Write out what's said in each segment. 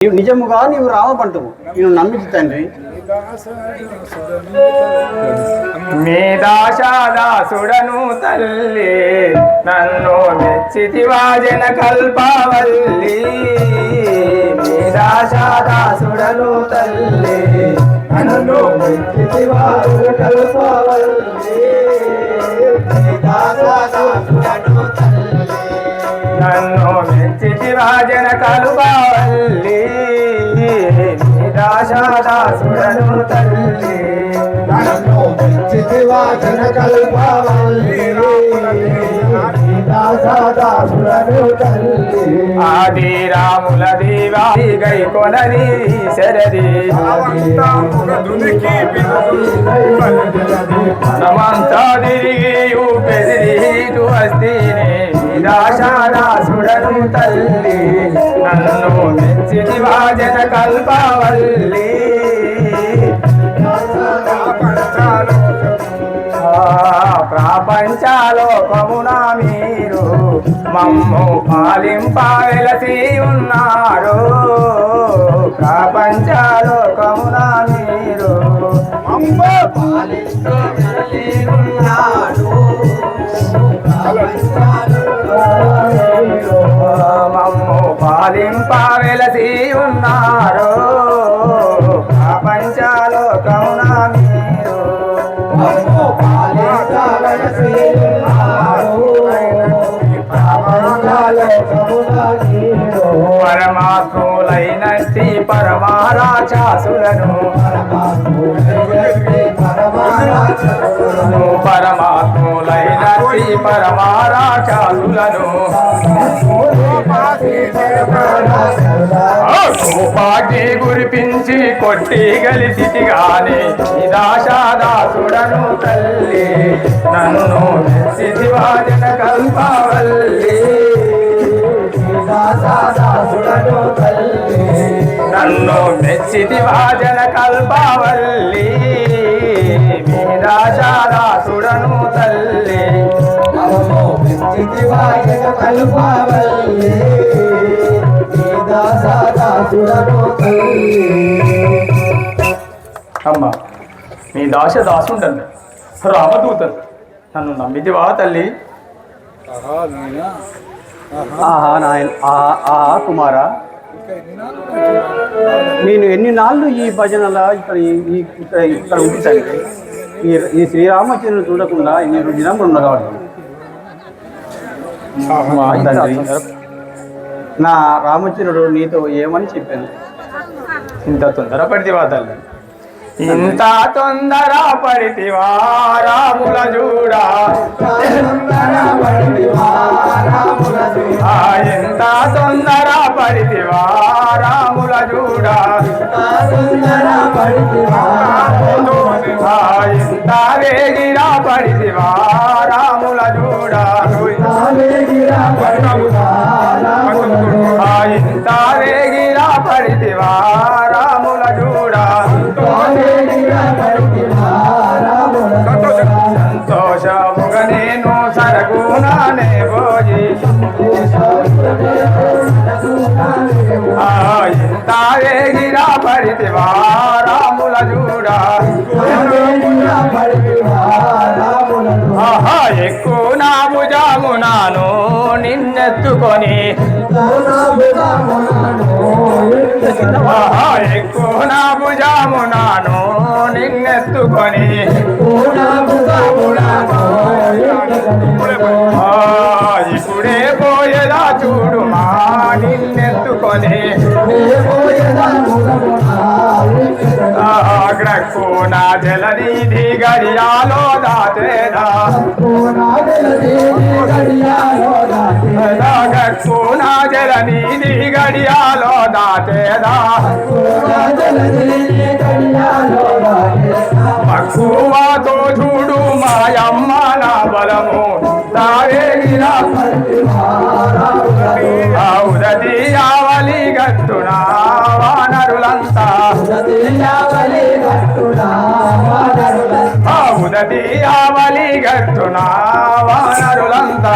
నిజముగా నీవు రామబంటువు నేను నమ్మితి తండ్రి. మీ దాసాదాసుడను తల్లి నన్ను మెచ్చితివా జన కల్పవల్లి. మీ దాసాదాసుడను తల్లి నన్ను మెచ్చితివా జన కల్పవల్లి. నన్ను మెచ్చితివా జన కల్పవల్లి. దాసాదాసుడను తల్లి నన్ను మెచ్చితివా జన కల్పవల్లి. దాసాదాసుడను తల్లి ఆది రాముల దేవా గై కొనది శరది మనమంతా తిరిగి పెదిరిటు వస్తేనే దాసాదాసుడను తల్లి నన్ను మెచ్చితివా జన కల్పవల్లి. ప్రపంచలోకమున మీరు మమ్ము పాలింపవెలసి ఉన్నారు. ప్రపంచలోకమున మీరు మమ్ము పాలింపవెలసి ఉన్నారు. మమ్ము పాలింపవెలసి ఉన్నారు. ప్రపంచలోకమున మీరు మమ్ము పాలింపవెలసి ఉన్నారు. పరమాత్ములైనట్టి పరమారాచాసులను పరమాత్ములైనట్టి పరమారాచాసులను పాటి గురిపించి కొట్టి గలిసిటి గాని దాసాదాసుడను తల్లి నన్ను మెచ్చితివా జన కల్పవల్లి. దాసాదాసుడను తల్లి నన్ను మెచ్చితివా జన కల్పవల్లి. మీ దాసాదాసుడను తల్లి నన్ను మెచ్చితివా జన కల్పవల్లి. అమ్మా మీ దాసదాసుండను రామదూతను నన్ను నమ్మితివా తల్లి. ఆహా నాయన కుమారా, నేను ఎన్ని నాళ్ళు ఈ భజనల ఇక్కడ ఉంది తండ్రి. ఈ శ్రీరామచంద్రుని చూడకుండా నేను దినములు ఉండగలడు తండ్రి. నా రామచంద్రుడు నీతో ఏమని చెప్పాను? ఇంత తొందరపడితివా తల్లి, ఇంత తొందర పడితివా రాముల చూడా. ఇంత తొందర పడితివా రాముల చూడా. ఇంత వేగిరా పడితివా రాముల చూడా. ఇంత వేగిరా పడితివా రాముల చూడా. సంతోషముగా నేను సరగునానే పోయి ఇంత వేగిరా పడితివా రాముల చూడా. ఎక్కువ నా భుజమునాను నిన్నెత్తుకొని ఎక్కువ నా భుజమునాను నిన్నెత్తుకొని ఇప్పుడే పోయేదా చూడు మా నిన్నెత్తుకొని. నా జలనిధి గడియాలో దాటేదా. నా జలనిధి గడియాలో దాటేదా. మక్కువతో చూడు మాయమ్మ నా బలము తారేగిరా. ఉదతి ఆవలి గట్టునా వానరులంతా. ఉదతి ఆవలి గట్టునా వానరులంతా.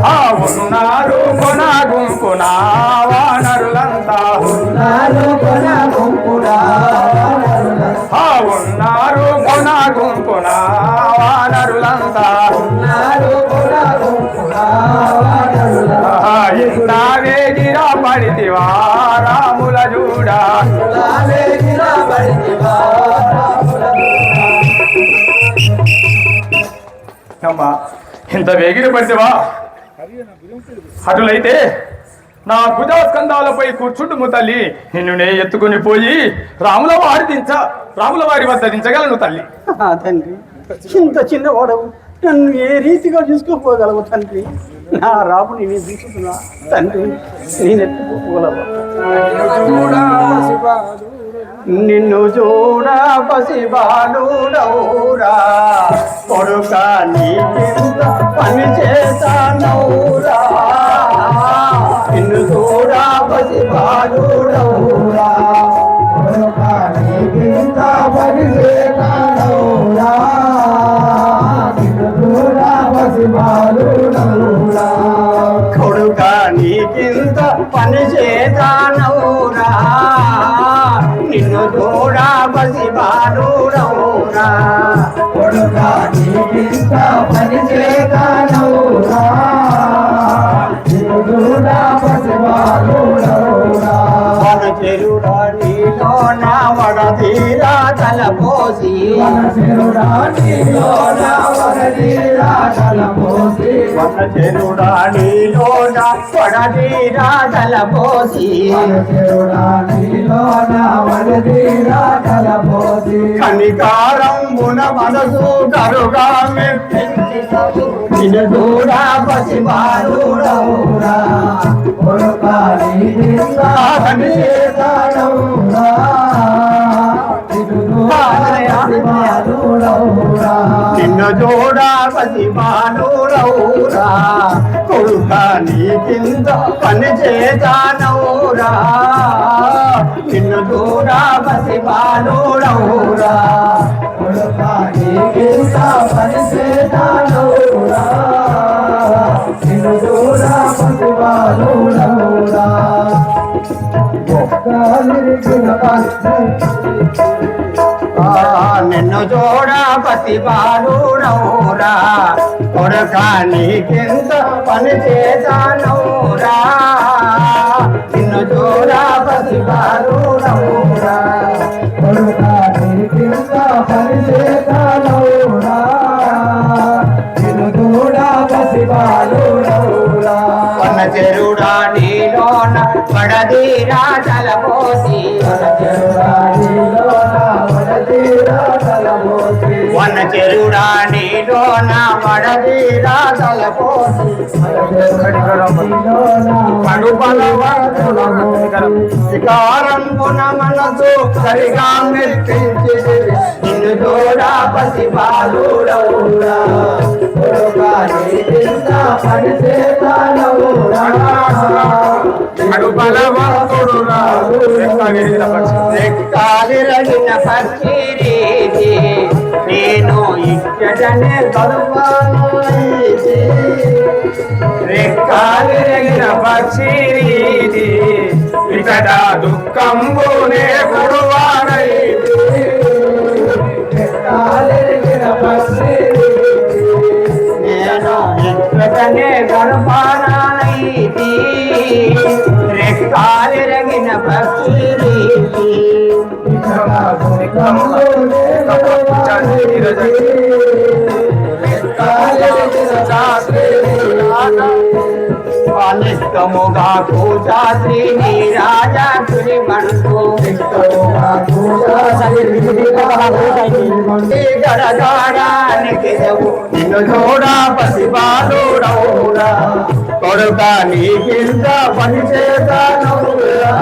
ఉన్నారు కొన గుంపున వానరులంతా ఉన్నారు కొన గుంపున ఉన్నారు కొన గుంపున వానరులంతా ఉన్నారు కొన గుంపున ఇంత వేగిరా పడితివా రాముల చూడా వేగిరా పడితివా అమ్మా ఇంత వేగిరి పడితేవా అటులైతే నా భుజస్కంధాలపై కూర్చుంటుము తల్లి నిన్ను నే ఎత్తుకుని పోయి రాముల వారి వద్ద దించగలను తల్లి తండ్రి ఇంత చిన్నవాడవు నన్ను ఏ రీతిగా చూసుకోపోగలవు తండ్రి నా రాముని నేను తీసుకున్నా తండ్రి నేను ఎత్తుకోగలవా నిన్ను చూడ పసిబాలుడవురా కొడుక నీ కింద పని చేస్తానవురా నిన్ను చూడ పసిబాలుడవురా కొడుక నీ కింద పని చేస్తానవురా నిన్ను చూడ పసిబాలుడవురా కొడుక నీ కింద పని చేస్తానవురా నిన్ను చూడా పసిబాలుడవురా కొడుక నీ కింద పని చేస్తానవురా నిన్ను చూడ పసిబాలుడవురా వనచెరుడా నీలో నా వడదీరా తలపోసి వనచెరుడా నీలో నా వడదీరా తలపోసి వనచెరుడా నీలో నా వడదీరా తలపోసి వనచెరుడా నీలో నా వడదీరా తలపోసి కనికారంబున మనసు కరుగా మెప్పించి నిన్ను చూడా పసిబాలుడవురా కొడుక నీ కింద పని చేస్తానవురా నిన్ను చూడ పసిబాలుడవురా నిన్ను చూడా పసిబాలుడవురా కొడుక నీ కింద పని చేతానవురా నిన్ను చూడా పసిబాలుడవురా కొడుక నీ కింద పని చేస్తానవురా నిన్ను చూడ పసిబాలుడవురా నిన్ను చూడా పసిబాలుడవురా కొడుక నీ కింద పని చేతానవురా నిన్ను చూడా పసిబాలుడవురా కొడుక నీ కింద పని చేస్తానవురా నిన్ను చూడ పసిబాలుడవురా వనచెరుడా నీలోన పడదీరా తలపోసి వనచెరుడా నీలోన పడదీరా తలపోసి శికారంబున మనసు సరిగా మెప్పించి నిన్ను చూడా పసిబాలుడవురా కొడుక నీ కింద పని చేస్తానవురా రెక్కాలిరగిన పక్షిరీతి నేను ఇక్కడనే కలుపాను రెక్కాలిరగిన పక్షిరీతి ఇక్కడ దుఃఖంబునే కొడువానైతి నేను ఇక్కడనే గర్భానైతి రెక్కాలిరగిన పక్షిరీతి నిక్కముగా కూచాద్రి నీ రాజా తుని మనసు గడగాడానికి నిన్ను చూడా పసిబాలుడవురా కొడుక నీ కింద పని చేస్తానవురా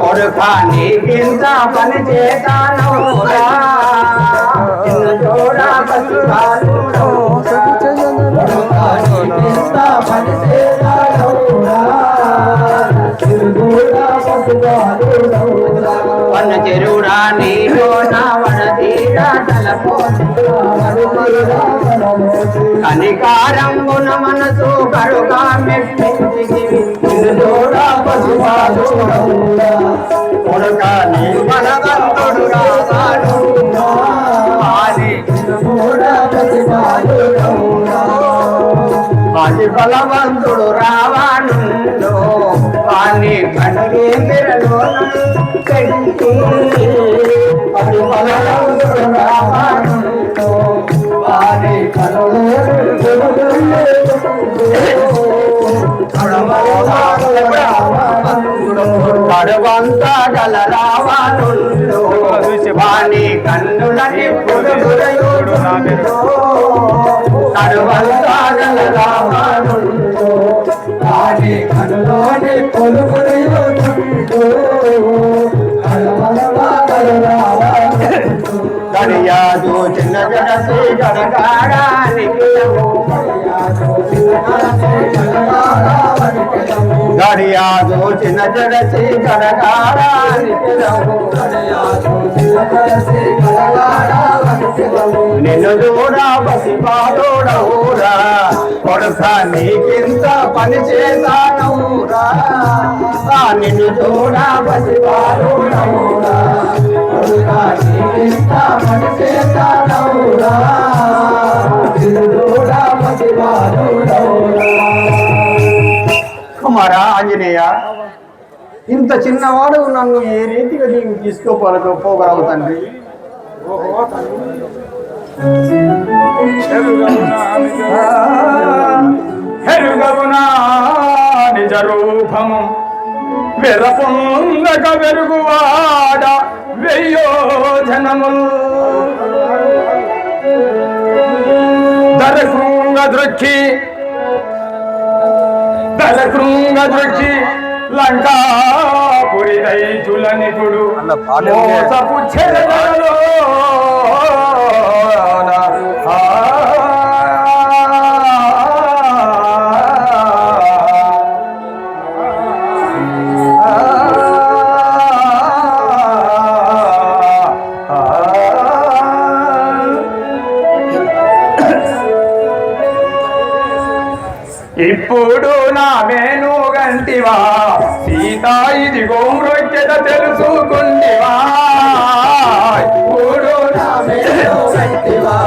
కొడుక నీ కింద పని చేస్తానవురా నిన్ను చూడా పసిబాలుడవురా పని చేస్తానవురా వనచెరుడా నీలో నా వడదీరా తలపోసి కనికారంగున మనసు కరుగా మెప్పించితివి నిన్నుడా పసివాడుడవురా కొడుక నీ మనవంతుడు రావాడురా ఆది నిన్నుడా పసివాడుడవురా అతి బలవంతుడు రావానుందో వాణ్ణి కనులే మెరలో పెట్టి అది బలవంతుడు రావానుందో వారి కడువంత గల రావానుందో వాణి కన్నుల నిప్పుడు కడువంత గల రావానుందో వారి కనులోని పొలుగులు గడియాదు చిన్న జగసి గడగాడానికి గడియాదు చిన్న జగసి గడగాడానికి నిన్ను చూడా బసిపాదోడవురా కొడుక నీకింత పని చేశానవురా నిన్ను చూడా బసిపాదోడవురా కుమారా ఆంజనేయ ఇంత చిన్నవాడు నన్ను ఏ రీతిగా నీకు తీసుకోపోగలవు తండ్రి హెరుగవునా నిజ రూపము వెరపొందక వెరుగువాడ వెయ్యోజనముల్ దరకృంగ దృక్షి లంకాపురి రైతుల నిపుడు మోసపు చెరలో ఇప్పుడు నా మేను గంటివా సీత ఇదిగో మృత్యత తెలుసుకుంటివా ఇప్పుడు నా మేను గంటివా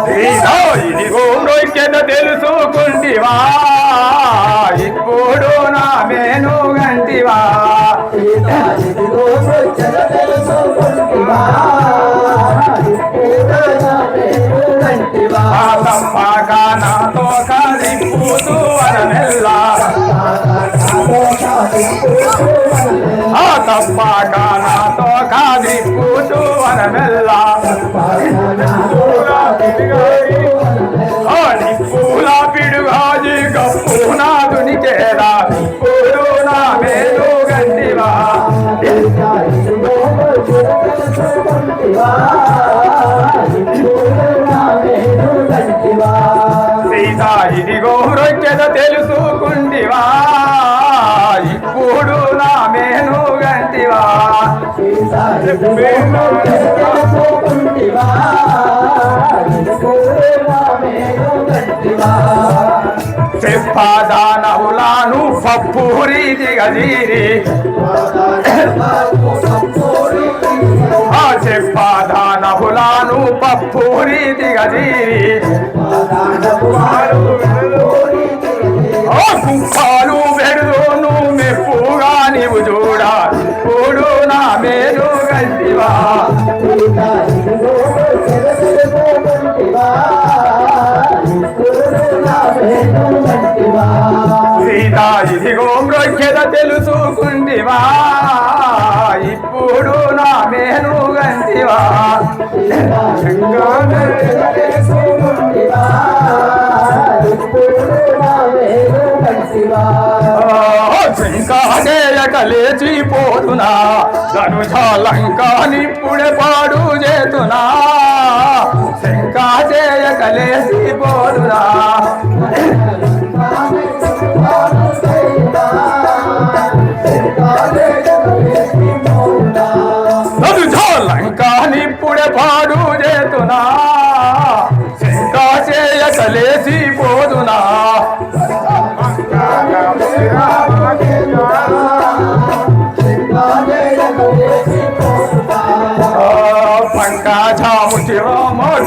సీత ఇదిగో మృత్యత తెలుసుకుంటివా ఇప్పుడు నా మేను గంటివా తప్పక నాతో కలిపూతూ వరమెల్లా తప్పక నాతో కలిపూతూ వరమెల్లా నిప్పుల పిడుగాజి గప్పు నాదుని చేరా ఇప్పుడు నా మేలు గంటివా సీత ఇదిగో రొచ్చెద తెలుసుకుంటివా ఇప్పుడు నా మేను గంటివా చెప్పదానవులాను పప్పూరి దిగజీరి చెప్పదానవులాను పప్పూరి దిగజీరి కుప్పాలు పెడును మెప్పుగా నీవు చూడా ఇప్పుడు నా మేలు గంటివా సీత ఇదిగో మృత్యత తెలుసుకుంటివా ఇప్పుడు నా మేలు గంటివా శంకాదేయక లేచిపోతున్నా ధనుజాలంకా నిప్పుడే పాడు చేతునా శంకాదేయక లేచిపోతున్నా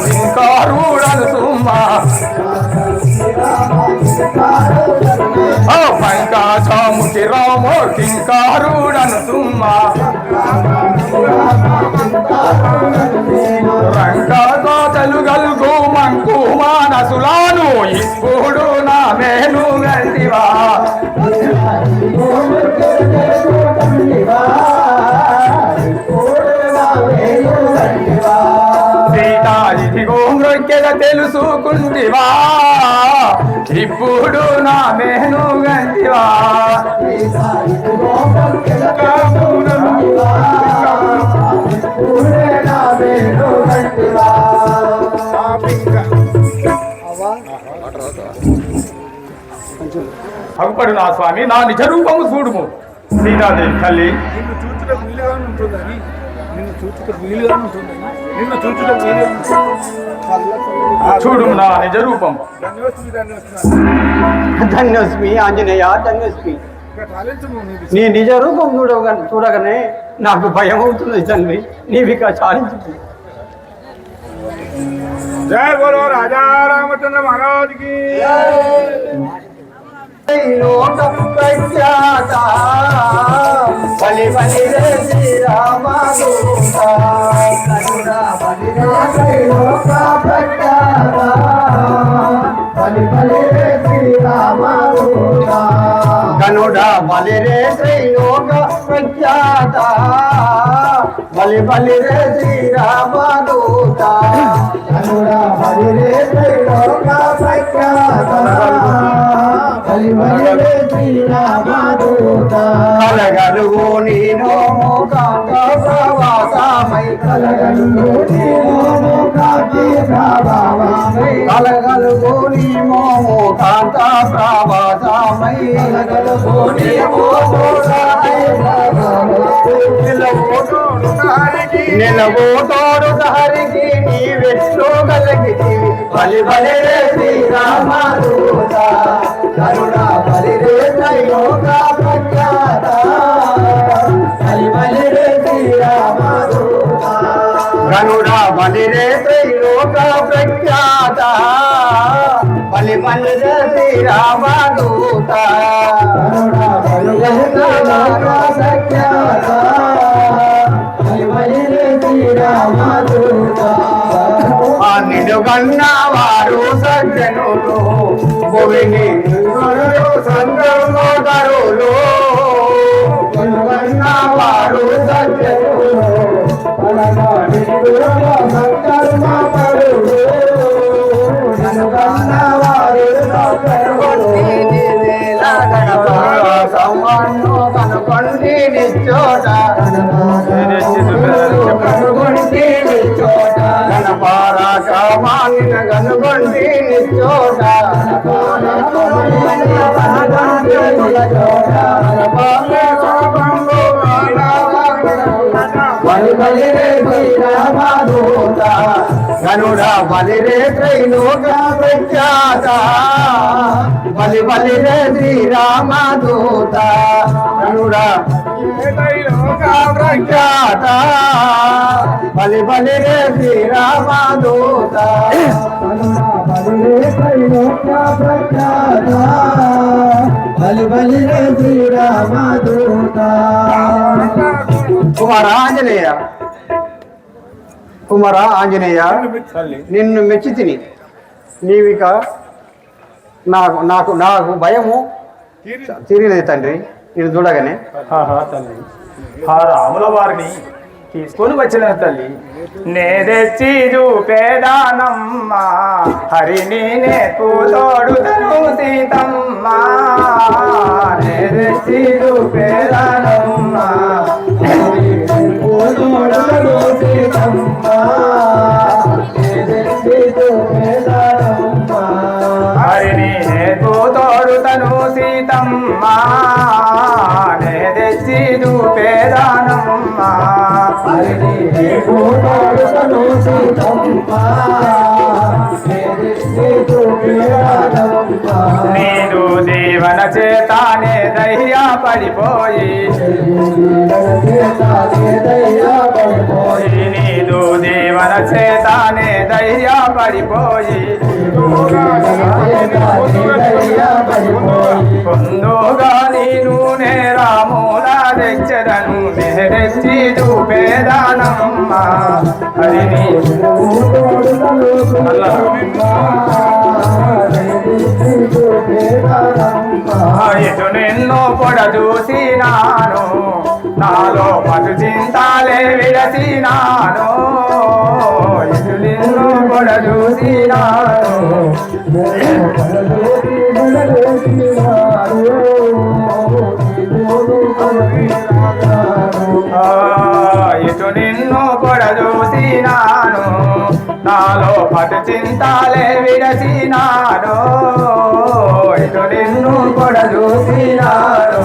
కింకారుడను సుమ్మా పంకాచాముకి రామో కింకారుడను సుమ్మా రంగతో తెలుగల్గు మంకు మానసులాను ఇప్పుడు నా మేను గంటివా సీతా ఇదిగో మృక్కెగా తెలుసుకుంటివా ఇప్పుడు నా మేను గంటివా అగుపడు నా స్వామి నా నిజ రూపము చూడుము సీతాదేవి తల్లి నిన్ను చూచుటకు వీలుగా ఉంటుందని నిన్ను చూచుటకు వీలుగా ఉంటుంది. చూడుము నా నిజ రూపం ధన్యోస్మి ధన్యోస్మి ఆంజనేయ ధన్యోస్మి. తాలించము నీ నిజ రూపం చూడగానే నాకు భయం అవుతుంది తండ్రి. నీవిక చాలించు. జయ బోలో రాజా రామచంద్ర మహారాజ్ కి బలి బలి రే శ్రీరామ గనుడ బలి రే శ్రీలోక ప్రఖ్యాత బలి బలి రే శ్రీరామ దూత గనుడ బలి రే శ్రీలోక ప్రఖ్యాత బలి బలి రే శ్రీరామ దూత కలగలుగు నీనో మోకాంత ప్రవాసమై కలగలుగు నీనో మోకాంతి ప్రభావమై కలగలుగు నీమో మోకాంత ప్రవాసమై కలగలుగు నీమో మోకాంతి నిలవోతోడు దారికి నీ వెట్లో కలిగి బలి బలి రే శ్రీరామ దూత కరుణ బలి రే త్రైలోక ప్రఖ్యాత బలి బలి రే శ్రీరామ దూత గనుడ బలి రే త్రైలోక ప్రఖ్యాత బలి బలి రే శ్రీరామ దూత గనుడ బలి రే త్రైలోక ప్రఖ్యాత నిలుగన్న వారు సజ్జనులు భూమిని సంగరులు నిలుగన్న వారు సజ్జనులు నిలుగన్న వారు సౌమాన్ను కనుకొండి నిచ్చోట కనుగొండి నిచ్చోట గణపారామానిన కనుగొండి నిచ్చోట బలి బలి రే శ్రీరామదూత గనుడ బలి రే త్రైలోక ప్రఖ్యాత బలి బలి రే శ్రీరామదూత గనుడ త్రైలోక ప్రఖ్యాత బలి బలి రే శ్రీరామదూత బలి రే త్రైలోక ప్రఖ్యాత బలి బలి రే శ్రీరామదూత కుమార ఆంజనేయ కుమార ఆంజనేయ నిన్ను మెచ్చి తిని నీవిక నాకు నాకు నాకు భయము తీరినది తండ్రి నేను చూడగానే. తల్లి ఆ రాముల వారిని తీసుకొని వచ్చిన తల్లి నే తెచ్చి చూపేదానమ్మ హరిని నే తోడుతను సీతమ్మ నే తెచ్చి చూపేదానమ్మ హరిని నే తోడుతను సీతమ్మ నే తెచ్చి చూపేదానమ్మ నీదు దీవన చేతానే ధైర్య పడిపోయి నీదు దీవన చేతానే ధైర్య పడిపోయి పొందుగా నేను రాములా తెచ్చదను తెచ్చి చూపేదానమ్మ హరిని ఇటు నిన్ను పొడ చూసినాను నాలో పటు చింతాలే విడసినాను ఇటు నిన్ను పొడ చూసినాను ఇటు నిన్ను పొడ చూసినాను నాలో పటు చింతాలే విడసినాను ఇటు నిన్ను పొడ చూసినాను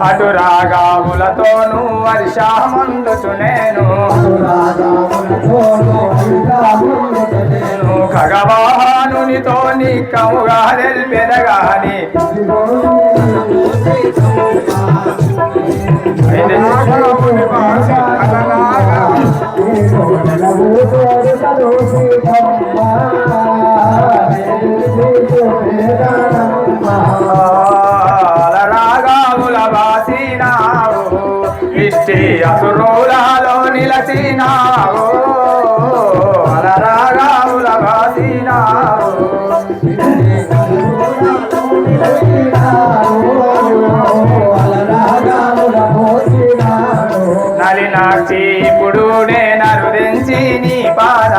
అటు రాగాములతోను వర్షమందుచు నేను ఖగవాహనునితో నిక్కముగా నిల్పెరగాని రాగాముల వాసినావు ఇష్టి అసురులలో నిలచినావు రాగాముల వాసినావు నలినాక్షి ఇప్పుడు నేనరుదించి నీ పాద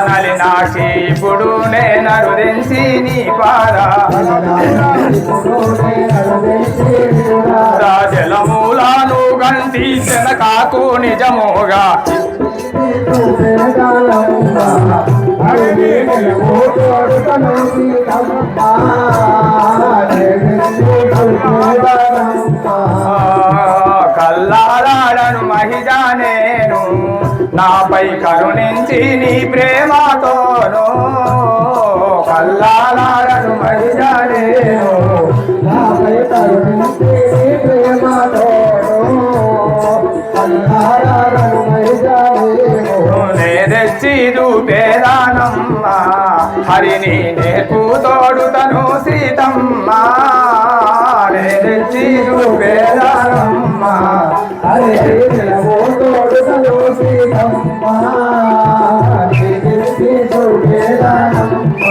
నలినాక్షి ఇప్పుడు నేనరుదించి నీ పాద జలమూలాను గంటి శనకాకు నిజముగా కల్లారాడను మహిజ నేను నాపై కరుణించి నీ ప్రేమతోను కల్లారాడను మహిజ నేను నాపై కరుణించి నీ ప్రేమతోను కల్లారాడను మహిజ నే తెచ్చి దూపేదానమ్మ హరిని నేర్పు తోడుతను సీతమ్మ నే తెచ్చి దూపేదానమ్మ హరిని నేర్పు తోడుతను సీతమ్మ నే తెచ్చి దూపేదానమ్మ